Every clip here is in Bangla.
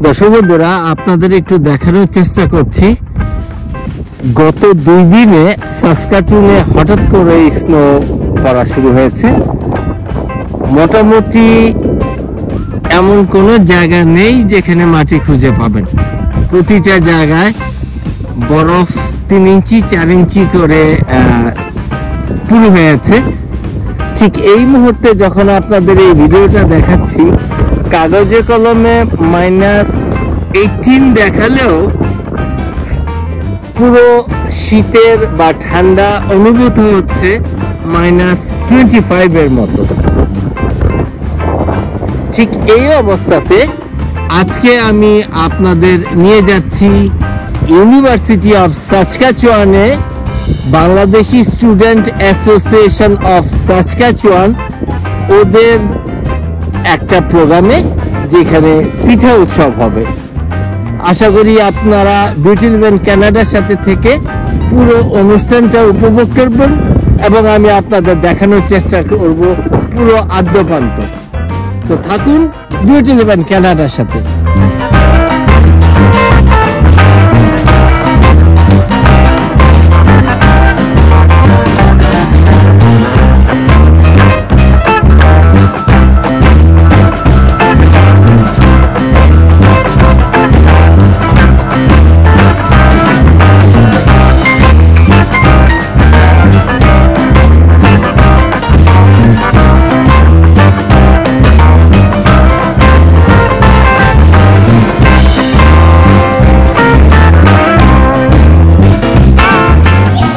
দর্শক বন্ধুরা, আপনাদের একটু দেখানোর চেষ্টা করছি। গত 2 দিনে সাসকাটুনে হঠাৎ করে স্নো পড়া শুরু হয়েছে। মোটামুটি এমন কোনো জায়গা নেই যেখানে মাটি খুঁজে পাবেন। প্রতিটা জায়গায় বরফ 3 ইঞ্চি 4 ইঞ্চি করে পুরো হয়েছে। ঠিক এই মুহূর্তে যখন আপনাদের এই ভিডিওটা দেখাচ্ছি, কাগজে কলমে -18 দেখালেও পুরো শীতের বা ঠান্ডা অনুভূত হচ্ছে -25 এর মতো। ঠিক এই অবস্থাতে আজকে আমি আপনাদের নিয়ে যাচ্ছি ইউনিভার্সিটি অফ সাসকাচুয়ানে Bangladeshi student association of Saskatchewan ওদের একটা প্রোগ্রামে, যেখানে পিঠা উৎসব হবে। আশা করি আপনারা বিউটি লেভেল কানাডার সাথে থেকে পুরো অনুষ্ঠানটা উপভোগ করবেন এবং আমি আপনাদের দেখানোর চেষ্টা করব পুরো আদ্যপ্রান্ত। তো থাকুন বিউটি লেভেল কানাডার সাথে।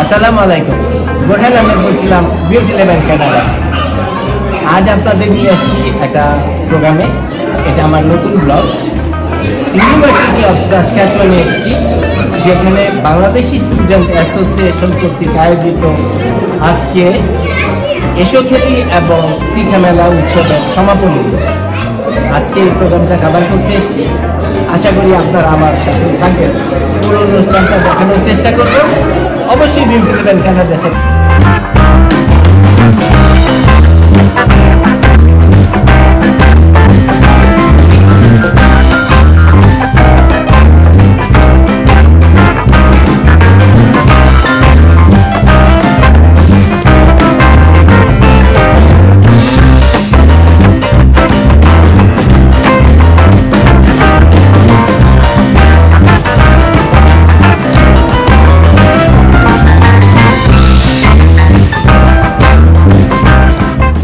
আসসালামু আলাইকুম, বোরহান আহমেদ বলছিলাম বিউটি লেভেল কানাডা। আজ আপনাদের নিয়ে আসছি একটা প্রোগ্রামে। এটা আমার নতুন ব্লগ। ইউনিভার্সিটি অফ সাসকাচুয়ানে এসেছি, যেখানে বাংলাদেশি স্টুডেন্ট অ্যাসোসিয়েশন কর্তৃক আয়োজিত আজকে এসোখেলি এবং পিঠা মেলা উৎসবের সমাপনী। আজকে এই প্রোগ্রামটা কভার করতে এসেছি। আশা করি আপনারা আমার সাথে থাকবেন, পুরো অনুষ্ঠানটা দেখানোর চেষ্টা করবেন। অবশ্যই বিউটি লেভেল কানাডার সাথে।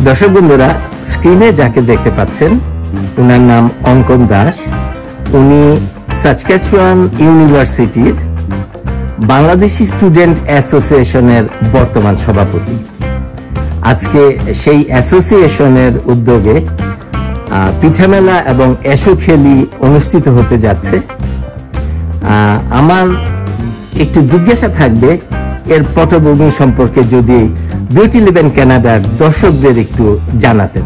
দর্শক বন্ধুরা, স্ক্রিনে যাকে দেখতে পাচ্ছেন ওনার নাম অঙ্কন দাস। উনি সাসকাচুয়ান ইউনিভার্সিটির বাংলাদেশি স্টুডেন্ট অ্যাসোসিয়েশনের বর্তমান সভাপতি। আজকে সেই অ্যাসোসিয়েশনের উদ্যোগে পিঠামেলা এবং এসোখেলি অনুষ্ঠিত হতে যাচ্ছে। আমার একটু জিজ্ঞাসা থাকবে এর পটভূমি সম্পর্কে যদি বিউটি লেভেল কানাডার দর্শকদের একটু জানাতেন।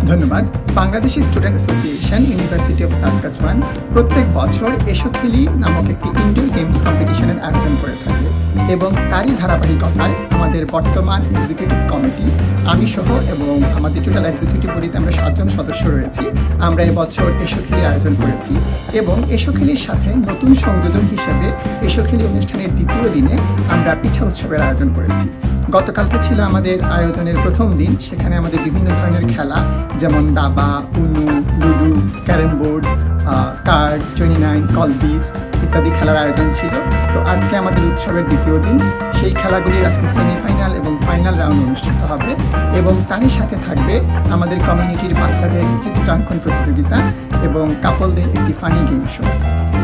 ধন্যবাদ। Bangladeshi student association university of Saskatchewan প্রত্যেক বছর এসোখেলি নামক একটি ইনডোর গেমস কম্পিটিশনের আয়োজন করে থাকে এবং তারই ধারাবাহিকতায় আমাদের বর্তমান এক্সিকিউটিভ কমিটি, আমি সহ এবং আমাদের টোটাল এক্সিকিউটিভ বডিতে আমরা 7 জন সদস্য রয়েছি। আমরা এবছর এসোখেলি আয়োজন করেছি এবং এসোখেলির সাথে নতুন সংযোজন হিসেবে এসোখেলি অনুষ্ঠানের 2য় দিনে আমরা পিঠা উৎসবের আয়োজন করেছি। গতকালকে ছিল আমাদের আয়োজনের প্রথম দিন। সেখানে আমাদের বিভিন্ন ধরনের খেলা, যেমন দাবা, উনু, লুডু, ক্যারাম বোর্ড, কার্ড, 29, কলবিস ইত্যাদি খেলার আয়োজন ছিল। তো আজকে আমাদের উৎসবের 2য় দিন। সেই খেলাগুলির আজকে সেমিফাইনাল এবং ফাইনাল রাউন্ড অনুষ্ঠিত হবে এবং তারই সাথে থাকবে আমাদের কমিউনিটির বাচ্চাদের চিত্রাঙ্কন প্রতিযোগিতা এবং কাপলদের একটি ফানি গেম শো।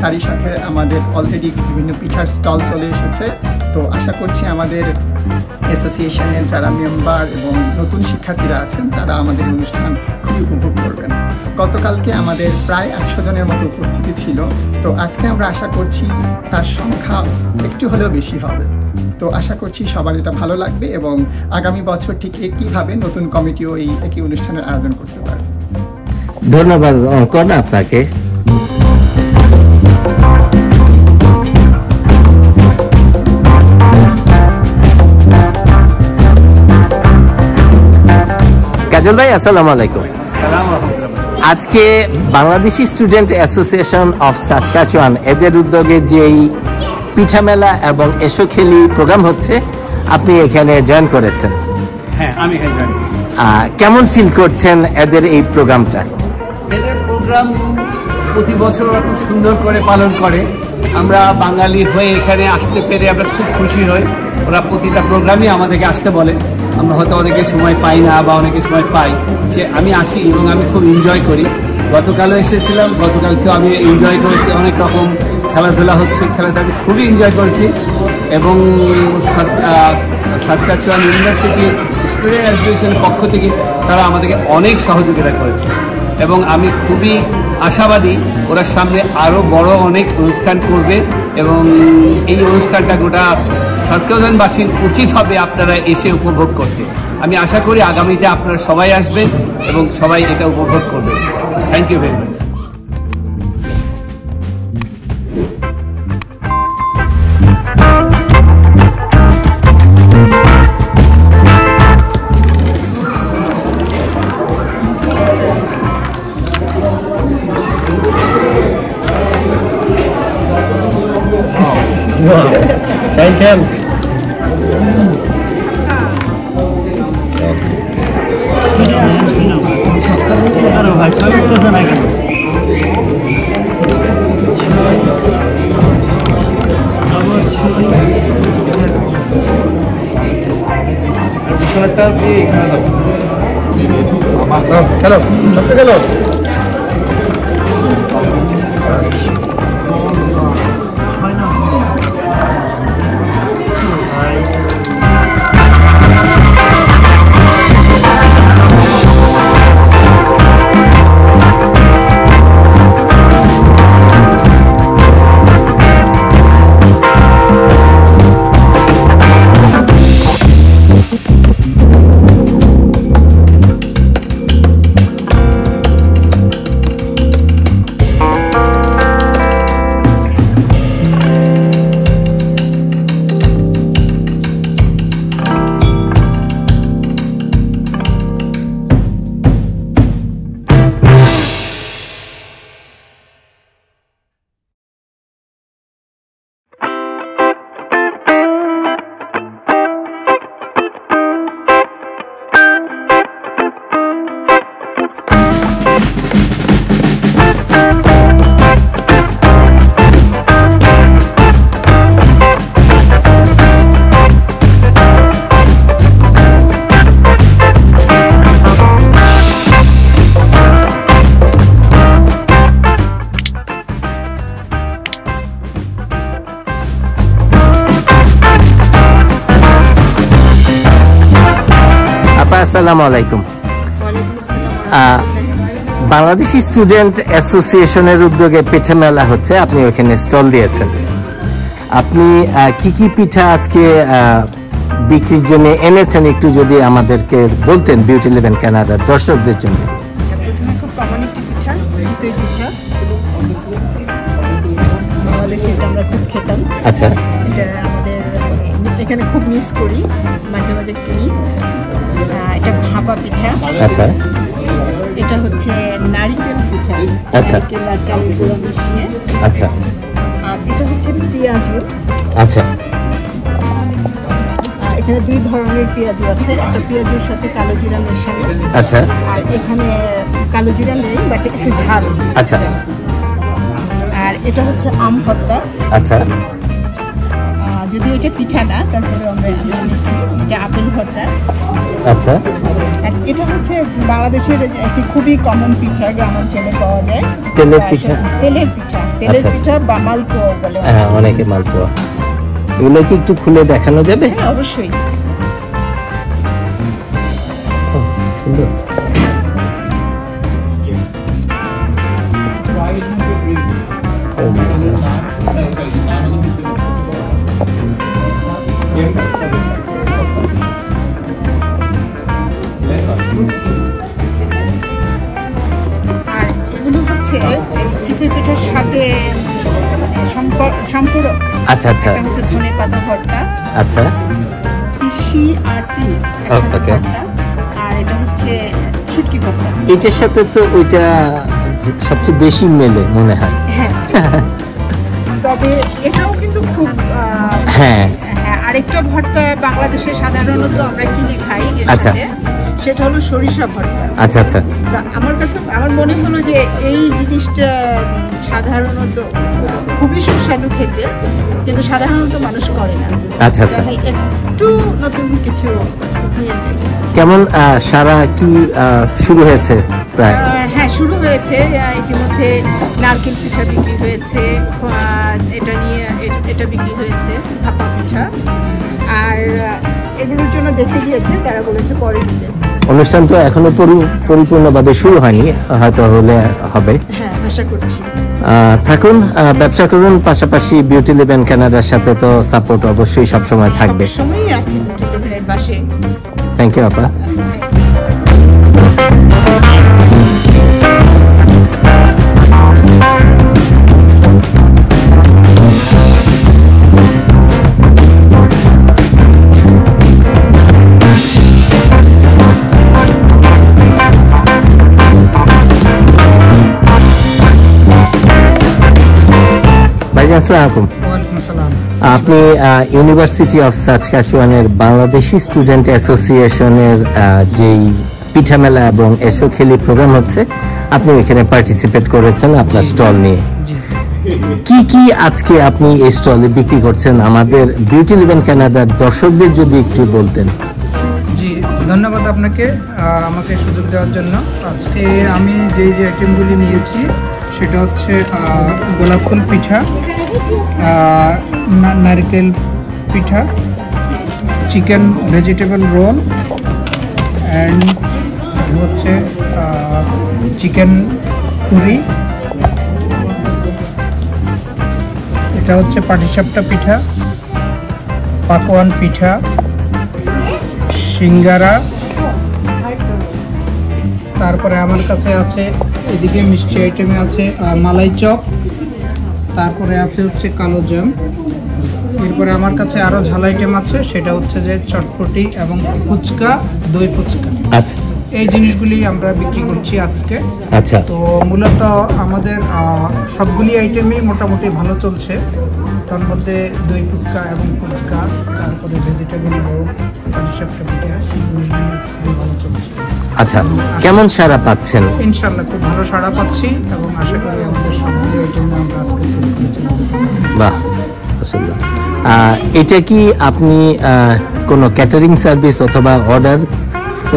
তারই সাথে আমাদের অলরেডি বিভিন্ন পিঠার স্টল চলে এসেছে। তো আশা করছি আমাদের অ্যাসোসিয়েশনের যারা মেম্বার এবং নতুন শিক্ষার্থীরা আছেন তারা আমাদের অনুষ্ঠান খুবই উপভোগ করবেন। গতকালকে আমাদের প্রায় 100 জনের মতো উপস্থিতি ছিল। তো আজকে আমরা আশা করছি তার সংখ্যা একটু হলেও বেশি হবে। তো আশা করছি সবার এটা ভালো লাগবে এবং আগামী বছর ঠিক একইভাবে নতুন কমিটিও এই একই অনুষ্ঠানের আয়োজন করতে পারে। ধন্যবাদ অঙ্কন আপনাকে। কাজল ভাই, আসসালামু আলাইকুম। আসসালামু আলাইকুম। আজকে Bangladeshi student association of Saskatchewan এদের উদ্যোগে যেই পিঠা মেলা এবং এসো খেলি প্রোগ্রাম হচ্ছে, আপনি এখানে জয়েন করেছেন। হ্যাঁ, আমি এখানে জয়েন করেছি। কেমন ফিল করছেন এদের এই প্রোগ্রামটা? এদের প্রোগ্রাম প্রতি বছর ওরা খুব সুন্দর করে পালন করে। আমরা বাঙালি হয়ে এখানে আসতে পেরে আমরা খুব খুশি হই। ওরা প্রতিটা প্রোগ্রামই আমাদেরকে আসতে বলে। আমরা হয়তো অনেকে সময় পাই না বা অনেকে সময় পাই, সে আমি আসি এবং আমি খুব এনজয় করি। গতকালও এসেছিলাম, গতকালকেও আমি এনজয় করেছি। অনেক রকম খেলাধুলা হচ্ছে, খেলাধুলা আমি খুবই এনজয় করেছি। এবং সাসকাচুয়ান ইউনিভার্সিটি স্টুডেন্ট অ্যাসোসিয়েশনের পক্ষ থেকে তারা আমাদেরকে অনেক সহযোগিতা করেছে এবং আমি খুবই আশাবাদী ওরা সামনে আরও বড় অনেক অনুষ্ঠান করবে এবং এই অনুষ্ঠানটা গোটা সাসকাচুয়ানবাসীর উচিত হবে আপনারা এসে উপভোগ করতে। আমি আশা করি আগামীতে আপনারা সবাই আসবেন এবং সবাই এটা উপভোগ করবেন। Thank you very much. Thank him. খেলো খেলো আসসালামু আলাইকুম। বাংলাদেশি স্টুডেন্ট অ্যাসোসিয়েশনের উদ্যোগে পিঠা মেলা হচ্ছে, আপনি ওখানে স্টল দিয়েছেন। আপনি কি কি পিঠা আজকে বিক্রির জন্য এনেছেন একটু যদি আমাদেরকে বলতেন বিউটি ইলেভেন কানাডার দর্শকদের জন্য। প্রথমে খুব কমন একটি পিঠা, চিতই পিঠা। বাংলাদেশে এটা আমরা খুব খেতাম। আচ্ছা, এটা আমাদের এখানে খুব মিস করি, মাঝে মাঝে কিনি। এটা ভাপা পিঠা। আচ্ছা, এটা হচ্ছে নারিকেল পিঠা। আচ্ছা, নারকেল আর চালের গুঁড়ো মিশিয়ে। আচ্ছা, আর এটা হচ্ছে পেঁয়াজু। আচ্ছা, এখানে দুই ধরনের পেঁয়াজু আছে, একটা পেঁয়াজুর সাথে কালো জিরা মেশানো। আচ্ছা, আর এখানে কালো জিরা নেই, বাট একটু ঝাল। আচ্ছা, আর এটা হচ্ছে আম ভর্তা। আচ্ছা, যদি ওইটা পিঠা না, তারপরে আমরা নিচ্ছি এটা আপেল ভর্তা। আচ্ছা, আর এটা হচ্ছে বাংলাদেশের একটি খুবই কমন পিঠা, গ্রামাঞ্চলে পাওয়া যায়। তেলের পিঠা। তেলের পিঠা, তেলের পিঠা বা মালপোয়া বলে। হ্যাঁ, অনেকে মালপোয়া। এগুলো কি একটু খুলে দেখানো যাবে? হ্যাঁ, অবশ্যই। সুন্দর। আর এগুলো হচ্ছে চিতই পিঠার সাথে সম্পূরক। আচ্ছা, আচ্ছা, এটা হচ্ছে ধনে পাতা ভর্তা। আচ্ছা, তিসি আর তিল একসাথে ভর্তা। আর এটা হচ্ছে শুটকি ভর্তা। এটার সাথে তো ওইটা সবচেয়ে বেশি মেলে মনে হয়। হ্যাঁ, তবে এটাও কিন্তু খুব হ্যাঁ, আরেকটা ভর্তা বাংলাদেশে সাধারণত আমরা কিনে খাই এর আচ্ছা। সাথে, সেটা হলো সরিষা ভর্তা। আচ্ছা আচ্ছা। তা আমার কাছে আমার মনে হলো যে এই জিনিসটা সাধারণত খুবই সুস্বাদু খেতে, কিন্তু সাধারণত মানুষ করে না। আচ্ছা আচ্ছা। আমি একটু নতুন কিছু নিয়েছি। কেমন সারা কি শুরু হয়েছে প্রায়? হ্যাঁ, শুরু হয়েছে। ইতিমধ্যে নারকেল পিঠা বিক্রি হয়েছে, এটা বিক্রি হয়েছে ভাপা পিঠা, আর এগুলোর জন্য দেখতে গিয়েছে, তারা বলেছে পরে দিতে। অনুষ্ঠান তো এখনো পরিপূর্ণভাবে শুরু হয়নি, হয়তো হলে হবে। হ্যাঁ, আশা করছি। থাকুন, ব্যবসা করুন, পাশাপাশি বিউটি লিভেন কানাডার সাথে তো সাপোর্ট অবশ্যই সবসময় থাকবে। সবসময়ই আছে বিউটি লিভেনের পাশে। থ্যাংক ইউ আপা। আসসালামু আলাইকুম। আপনি ইউনিভার্সিটি অফ সাসকাচুয়ানের বাংলাদেশি স্টুডেন্ট অ্যাসোসিয়েশনের যেই পিঠা মেলা এবং এসো খেলি প্রোগ্রাম হচ্ছে, আপনি এখানে পার্টিসিপেট করেছেন আপনার স্টল নিয়ে। কি কি আজকে আপনি এই স্টলে বিক্রি করছেন আমাদের বিউটি লিভেন কানাডার দর্শকদের যদি একটু বলতেন। জি, ধন্যবাদ আপনাকে আমাকে সুযোগ দেওয়ার জন্য। আজকে আমি যে আইটেমগুলি নিয়েছি সেটা হচ্ছে গোলাপ ফুল পিঠা, নারকেল পিঠা, চিকেন ভেজিটেবল রোল, অ্যান্ড হচ্ছে চিকেন পুরি, এটা হচ্ছে পাটিসাপটা পিঠা, পাকোয়ান পিঠা, সিঙ্গারা, তারপরে আমার কাছে আছে এদিকে মিষ্টি আইটেমে আছে মালাই চপ, তারপরে আছে হচ্ছে কালো জ্যাম, এরপরে আমার কাছে আরো ঝাল আইটেম আছে, সেটা হচ্ছে যে চটপটি এবং ফুচকা, দই ফুচকা। আচ্ছা, এই জিনিসগুলি আমরা বিক্রি করছি আজকে। আচ্ছা, তো মূলত আমাদের সবগুলি আইটেমই মোটামুটি ভালো চলছে। তার মধ্যে দই ফুচকা এবং ফুচকা, তারপরে ভেজিটেবল রোল, পাটিসাপটা পিঠা, এই জিনিসগুলি খুবই ভালো চলছে। আচ্ছা, কেমন সাড়া পাচ্ছেন? ইনশাআল্লাহ খুব ভালো সাড়া পাচ্ছি এবং আশা করি আমাদের সবগুলি আইটেম আমরা আজকে সেল করেছি। বাহ, মাশাআল্লাহ। এটা কি আপনি কোনো ক্যাটারিং সার্ভিস অথবা অর্ডার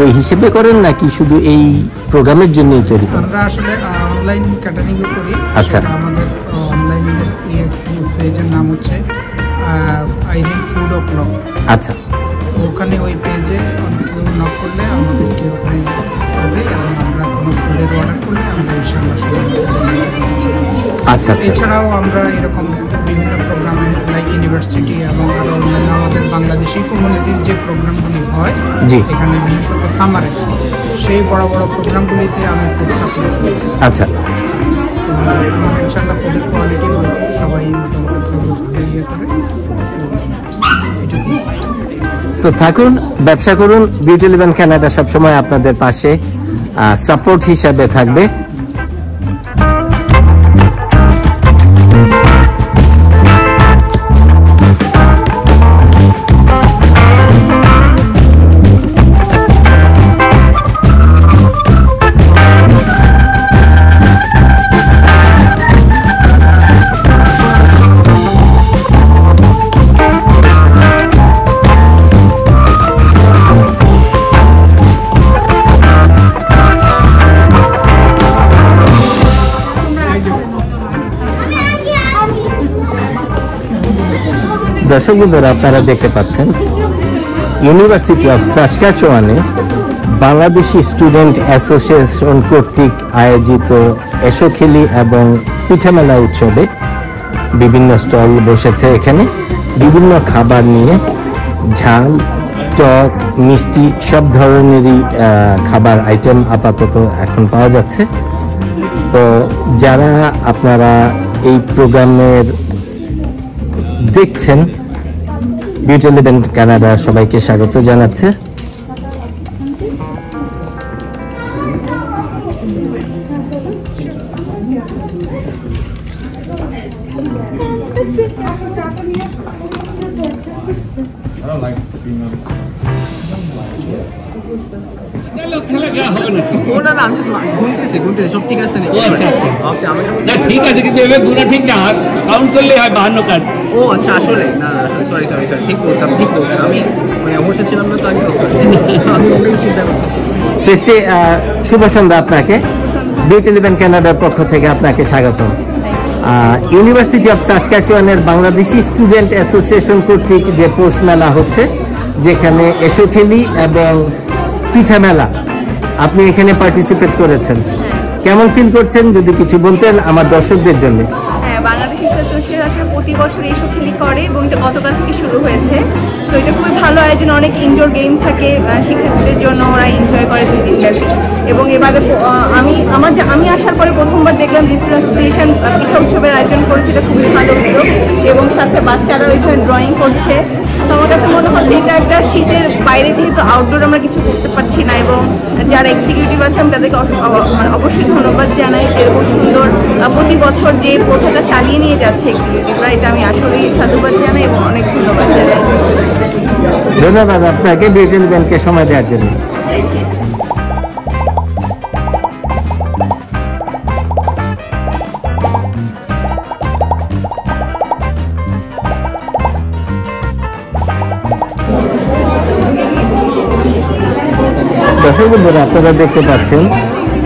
এই হিসেবে করেন নাকি শুধু এই প্রোগ্রামের জন্যই তৈরি করেন? আমরা আসলে অনলাইন ক্যাটারিং করি। আচ্ছা, আমাদের অনলাইন পেজের নাম হচ্ছে আইরিন ফুড ও ক্লাব। আচ্ছা, ওখানে ওই পেজে কেউ নক করলে আমাদেরকে ওখানে হবে এবং আমরা কোনো ফুডের অর্ডার করলে আমরা ইনশাআল্লাহ আচ্ছা। এছাড়াও আমরা এরকম বিভিন্ন প্রোগ্রামে লাইক ইউনিভার্সিটি এবং আরও অন্যান্য আমাদের বাংলাদেশি কমিউনিটির যে প্রোগ্রামগুলি হয় এখানে বিশেষত সামারে, সেই বড় বড় প্রোগ্রামগুলিতে আমি ফুড সাপ্লাই করি। আচ্ছা, ইনশাআল্লাহ ফুডের কোয়ালিটি সবাই মোটামুটি ইয়ে করে। তো থাকুন, ব্যবসা করুন, বিউটি লিভেন কানাডা সবসময় আপনাদের পাশে সাপোর্ট হিসাবে থাকবে। দর্শক বন্ধুরা, আপনারা দেখতে পাচ্ছেন ইউনিভার্সিটি অফ সাসকাচুয়ানে বাংলাদেশি স্টুডেন্ট অ্যাসোসিয়েশন কর্তৃক আয়োজিত এসো খেলি এবং পিঠা মেলা উৎসবে বিভিন্ন স্টল বসেছে। এখানে বিভিন্ন খাবার নিয়ে ঝাল, টক, মিষ্টি সব ধরনেরই খাবার আইটেম আপাতত এখন পাওয়া যাচ্ছে। তো যারা আপনারা এই প্রোগ্রামের দেখছেন, বিউটি লিভেন কানাডা সবাইকে স্বাগত জানাচ্ছে। ঠিক আছে, কিন্তু এবার পুরো ঠিক না, কাউন্ট করলে হয় 52 কার্ড। ও আচ্ছা, আসলে না সরি ঠিক বলছেন আমি মানে অবশ্যই ছিলাম না, তো আমি চিন্তা করতেছি। সৃষ্টি, শুভ সন্ধ্যা আপনাকে। বিউটি ইলেভেন কানাডার পক্ষ থেকে আপনাকে স্বাগতম। ইউনিভার্সিটি অফ সাসকাচুয়ানের বাংলাদেশি স্টুডেন্ট অ্যাসোসিয়েশন কর্তৃক যে পোস্ট মেলা হচ্ছে, যেখানে এসো খেলি এবং পিঠা মেলা, আপনি এখানে পার্টিসিপেট করেছেন, কেমন ফিল করছেন যদি কিছু বলতেন আমার দর্শকদের জন্য? হ্যাঁ, বাংলাদেশ অ্যাসোসিয়েশন প্রতি বছর এসব খেলি করে এবং এটা গতকাল থেকে শুরু হয়েছে। তো এটা খুবই ভালো আয়োজন, অনেক ইনডোর গেম থাকে শিক্ষার্থীদের জন্য, ওরা এনজয় করে 2 দিন ব্যাপী। এবং এবারে আমি আসার পরে প্রথমবার দেখলাম যে অ্যাসোসিয়েশন পিঠা উৎসবের আয়োজন করেছে, এটা খুবই ভালো উদ্যোগ এবং সাথে বাচ্চারাও এখানে ড্রয়িং করছে। তো আমার কাছে মনে হচ্ছে এটা একটা শীতের বাইরে, যেহেতু আউটডোর আমরা কিছু করতে পারছি না, এবং যারা এক্সিকিউটিভ আছে আমি তাদেরকে অবশ্যই ধন্যবাদ জানাই। এরকম সুন্দর প্রতি বছর যে প্রথাটা চালিয়ে নিয়ে যাচ্ছে এক্সিকিউটিভরা, এটা আমি আসলেই সাধুবাদ জানাই এবং অনেক ধন্যবাদ জানাই। ধন্যবাদ আপনাকে বিউটি ইলেভেনকে সময় দেওয়ার জন্য। দর্শক বন্ধুরা, আপনারা দেখতে পাচ্ছেন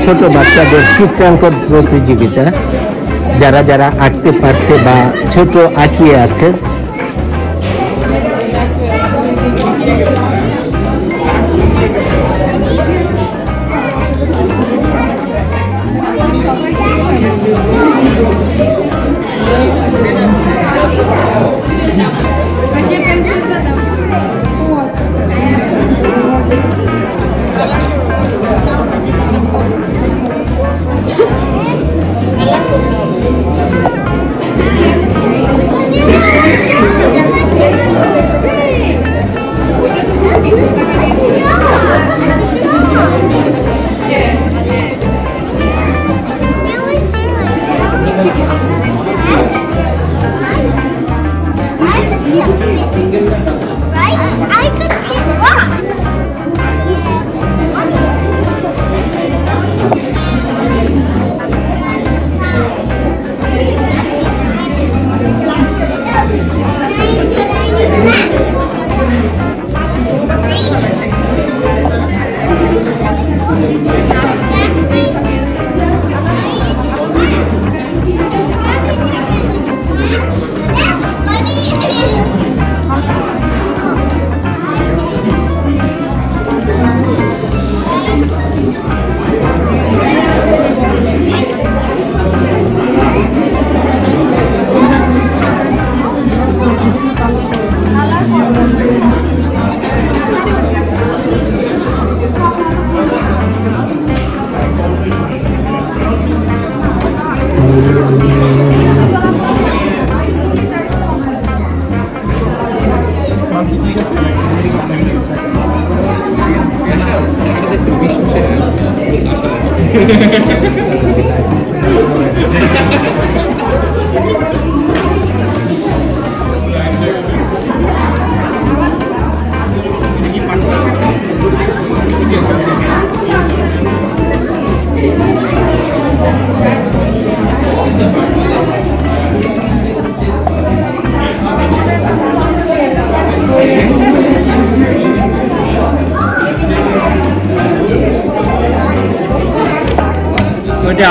ছোট বাচ্চাদের চিত্রাঙ্কন প্রতিযোগিতা, যারা যারা আঁকতে পারছে বা ছোট আঁকিয়ে আছে।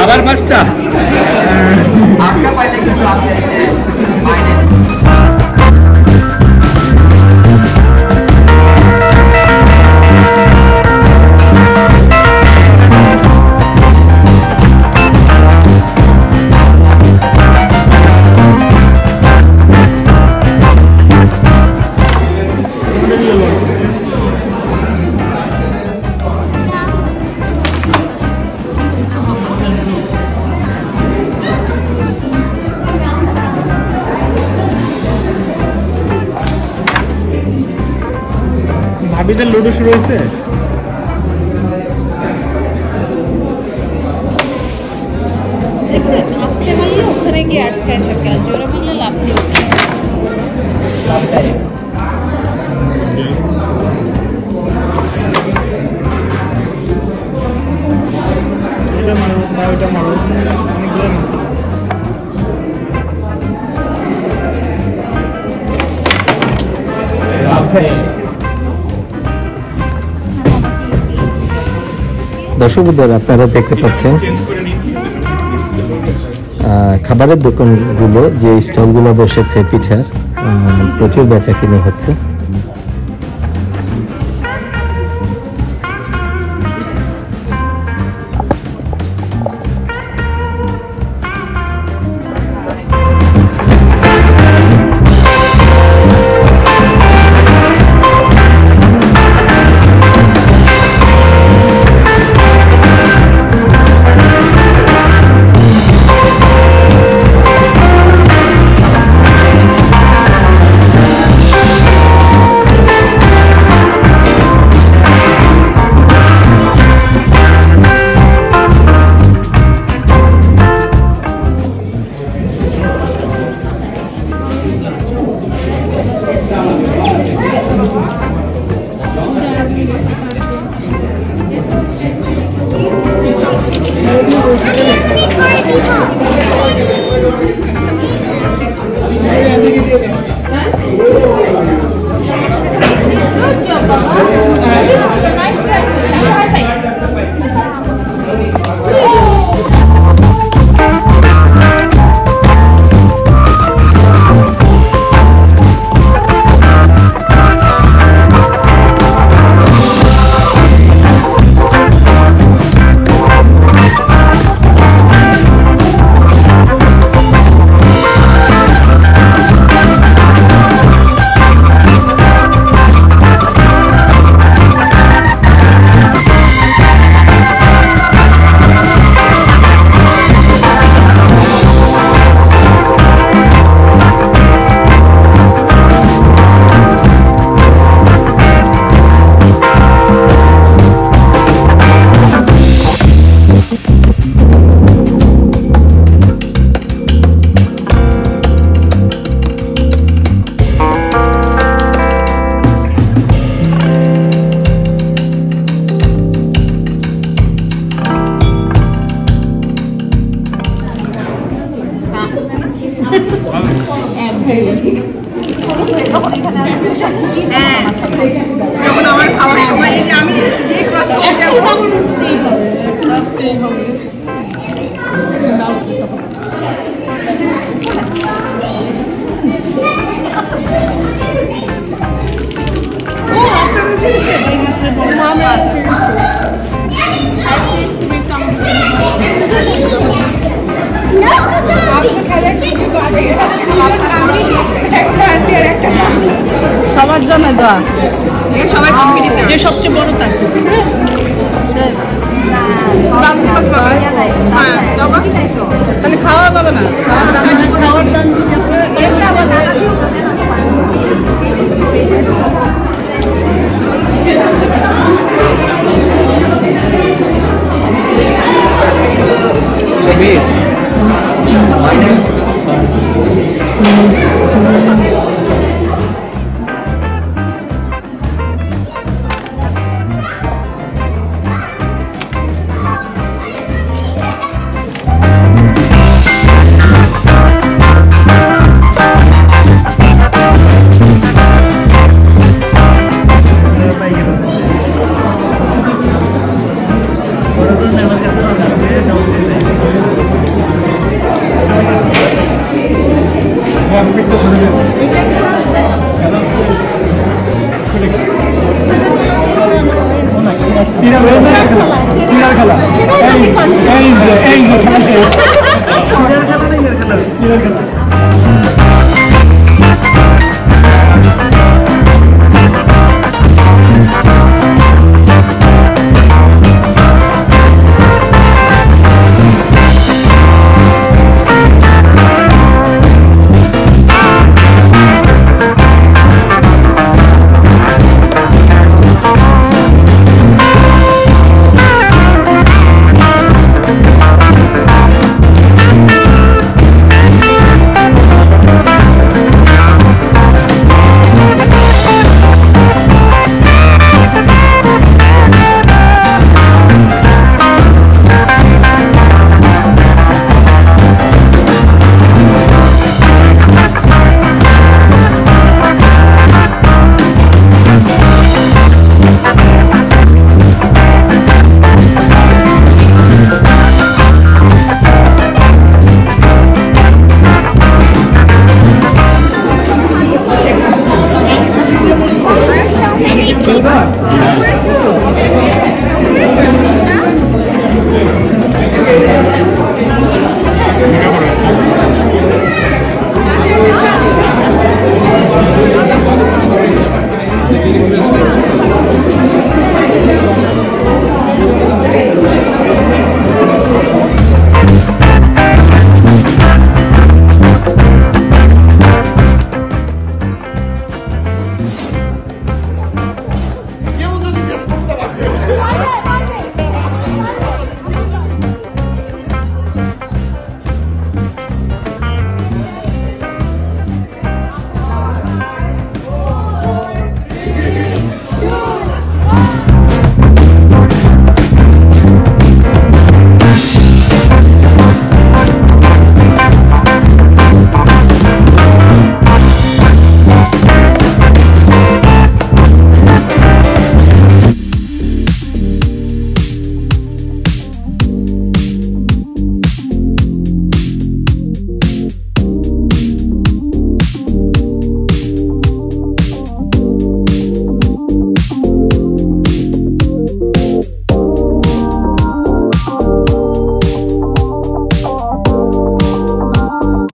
আবার 5টা আটটা পাইলে কিন্তু আপনি মাইনাস ভাবিদের লুডো শুরু হয়েছে। দেখছেন আস্তে মারলে ওখানে গিয়ে আটকায় থাকে আর জোরে মারলে লাভ দিয়ে ওঠে। এটা মারো বা ওইটা মারো অনেকগুলো মারো। দর্শকদের আপনারা দেখতে পাচ্ছেন খাবারের দোকানগুলো যে স্টলগুলো বসেছে পিঠার প্রচুর বেচা কিনে হচ্ছে। যখন আমার খাওয়ার সময় আমি যে সবার জন্য দোয়া সবাই যে সবচেয়ে বড় তার তাহলে খাওয়া যাবে না খাওয়ার দান ভিডিও